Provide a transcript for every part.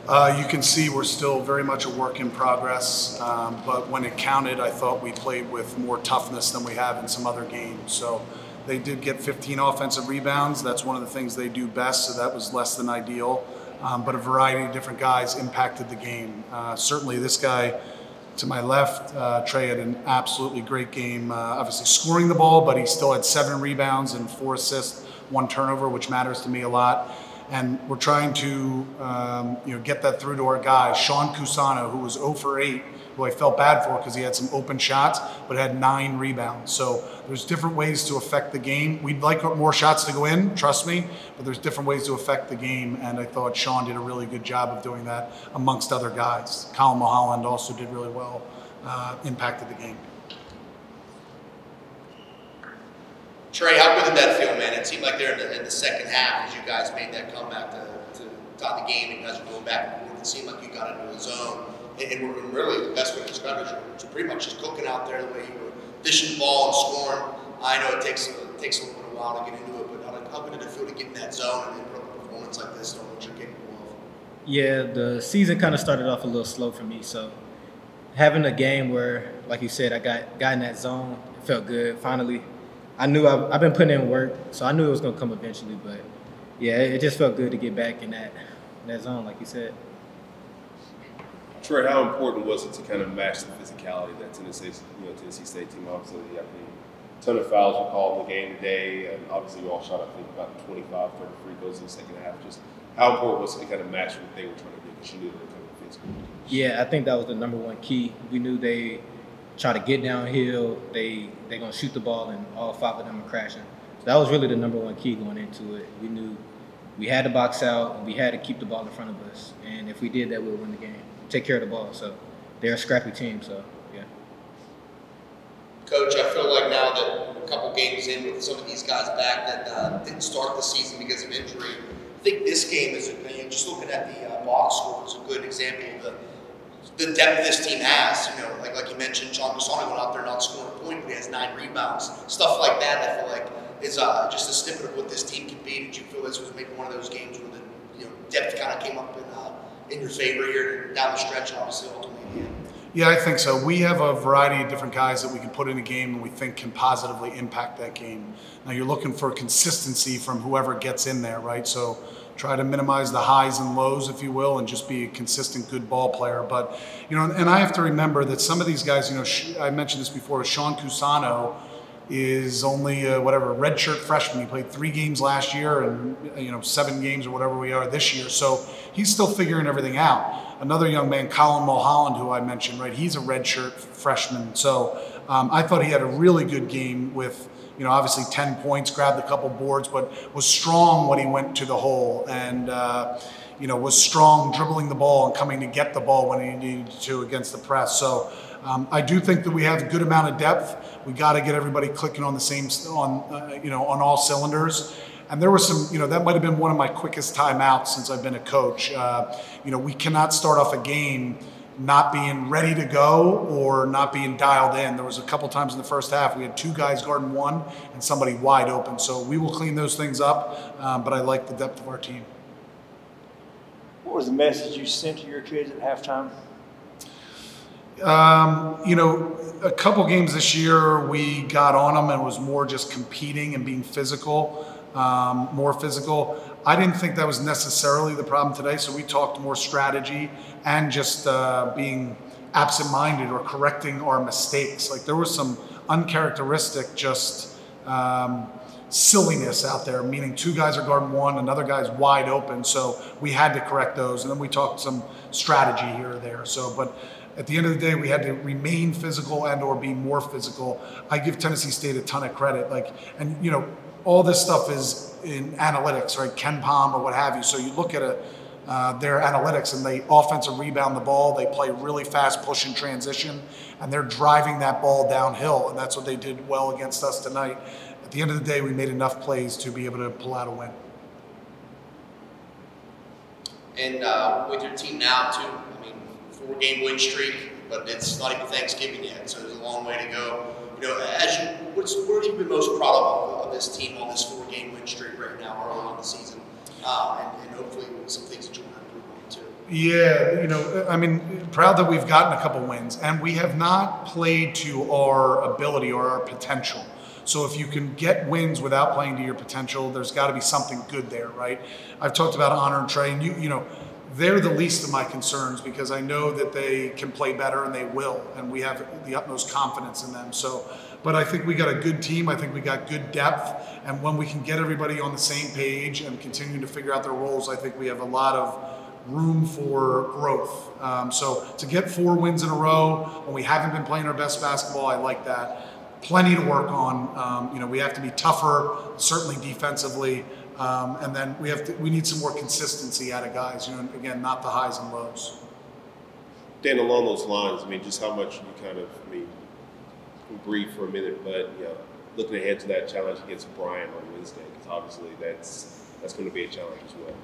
You can see we're still very much a work in progress, but when it counted, I thought we played with more toughness than we have in some other games. So they did get 15 offensive rebounds. That's one of the things they do best, so that was less than ideal. But a variety of different guys impacted the game. Certainly this guy to my left, Trey, had an absolutely great game, obviously scoring the ball, but he still had 7 rebounds and 4 assists, 1 turnover, which matters to me a lot. And we're trying to get that through to our guys. Sean Cusano, who was 0 for 8, who I felt bad for because he had some open shots, but had 9 rebounds. So there's different ways to affect the game. We'd like more shots to go in, trust me, but there's different ways to affect the game. And I thought Sean did a really good job of doing that amongst other guys. Colin Mulholland also did really well, impacted the game. Trey, how good did that feel, man? It seemed like there in the second half, as you guys made that comeback to tie the game, and you guys were going back and forth. It seemed like you got into a zone, and really the best way to describe it is you're pretty much just cooking out there the way you were dishing the ball and scoring. I know it takes a little bit of a while to get into it, but how good did it feel to get in that zone and then put up a performance like this, knowing what you're capable of? Yeah, the season kind of started off a little slow for me, so having a game where, like you said, I got in that zone, it felt good. Finally, I knew I've been putting in work, so I knew it was going to come eventually. But yeah, it just felt good to get back in that zone, like you said. Trey, how important was it to kind of match the physicality that Tennessee State team? Obviously, I think a ton of fouls were called in the game today, and obviously you all shot, I think, about 25, 30 free throws in the second half. Just how important was it to kind of match what they were trying to do, because you knew they were coming physical? Yeah, I think that was the number one key. We knew they try to get downhill, they're going to shoot the ball, and all 5 of them are crashing. So that was really the number one key going into it. We knew we had to box out, and we had to keep the ball in front of us. And if we did that, we would win the game. Take care of the ball. So they're a scrappy team, so yeah. Coach, I feel like now that a couple games in with some of these guys back that didn't start the season because of injury, I think this game is, just looking at the box score, is a good example of the depth this team has. Like you mentioned, Sean Cusano went out there not scoring a point, but he has 9 rebounds. Stuff like that, I feel like, is just a snippet of what this team can be. Did you feel this was maybe one of those games where the depth kind of came up in your favor here down the stretch, obviously, ultimately? Yeah, I think so. We have a variety of different guys that we can put in a game and we think can positively impact that game. Now, you're looking for consistency from whoever gets in there, right? So try to minimize the highs and lows, if you will, and just be a consistent, good ball player. But, and I have to remember that some of these guys, I mentioned this before, Sean Cusano is only a redshirt freshman. He played 3 games last year and 7 games or whatever we are this year. So he's still figuring everything out. Another young man, Colin Mulholland, who I mentioned, right? He's a redshirt freshman. So I thought he had a really good game with, obviously 10 points, grabbed a couple boards, but was strong when he went to the hole and, was strong dribbling the ball and coming to get the ball when he needed to against the press. So I do think that we have a good amount of depth. We got to get everybody clicking on the same, on all cylinders. And there was some, that might have been one of my quickest timeouts since I've been a coach. We cannot start off a game not being ready to go or not being dialed in. There was a couple times in the first half we had 2 guys guarding 1 and somebody wide open. So we will clean those things up, but I like the depth of our team. What was the message you sent to your kids at halftime? A couple games this year we got on them and was more just competing and being physical, more physical. I didn't think that was necessarily the problem today, so we talked more strategy and just being absent-minded or correcting our mistakes. Like there was some uncharacteristic just silliness out there, meaning 2 guys are guarding 1, another guy's wide open, so we had to correct those, and then we talked some strategy here or there. So, but at the end of the day, we had to remain physical and or be more physical. I give Tennessee State a ton of credit. All this stuff is in analytics, right? Ken Palm or what have you. So you look at their analytics and they offensive rebound the ball. They play really fast push and transition, and they're driving that ball downhill. And that's what they did well against us tonight. At the end of the day, we made enough plays to be able to pull out a win. And with your team now, too, 4-game win streak, but it's not even Thanksgiving yet, so there's a long way to go. What have you been most proud of this team on this 4-game win streak right now, early on the season, and hopefully some things that you want to improve on too? Yeah, I mean, proud that we've gotten a couple wins, and we have not played to our ability or our potential. So if you can get wins without playing to your potential, there's got to be something good there, right? I've talked about Honor and Trey, and they're the least of my concerns because I know that they can play better and they will, and we have the utmost confidence in them. So, but I think we got a good team. I think we got good depth, and when we can get everybody on the same page and continue to figure out their roles, I think we have a lot of room for growth. So to get 4 wins in a row when we haven't been playing our best basketball, I like that. Plenty to work on. We have to be tougher, certainly defensively, and then we need some more consistency out of guys. Again, not the highs and lows. Dan, along those lines, I mean, just how much you kind of, breathe for a minute, but looking ahead to that challenge against Bryant on Wednesday, because obviously that's going to be a challenge as well.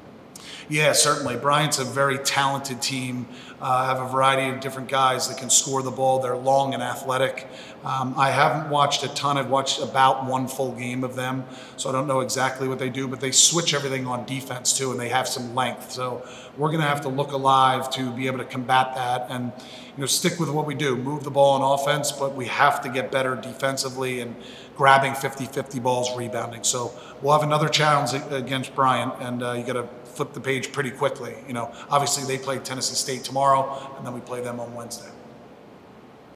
Yeah, certainly. Bryant's a very talented team. Have a variety of different guys that can score the ball. They're long and athletic. I haven't watched a ton. I've watched about 1 full game of them, so I don't know exactly what they do, but they switch everything on defense too, and they have some length. So we're going to have to look alive to be able to combat that and stick with what we do. Move the ball on offense, but we have to get better defensively and grabbing 50-50 balls, rebounding. So we'll have another challenge against Bryant, and you got to flip the page pretty quickly. Obviously they play Tennessee State tomorrow, and then we play them on Wednesday.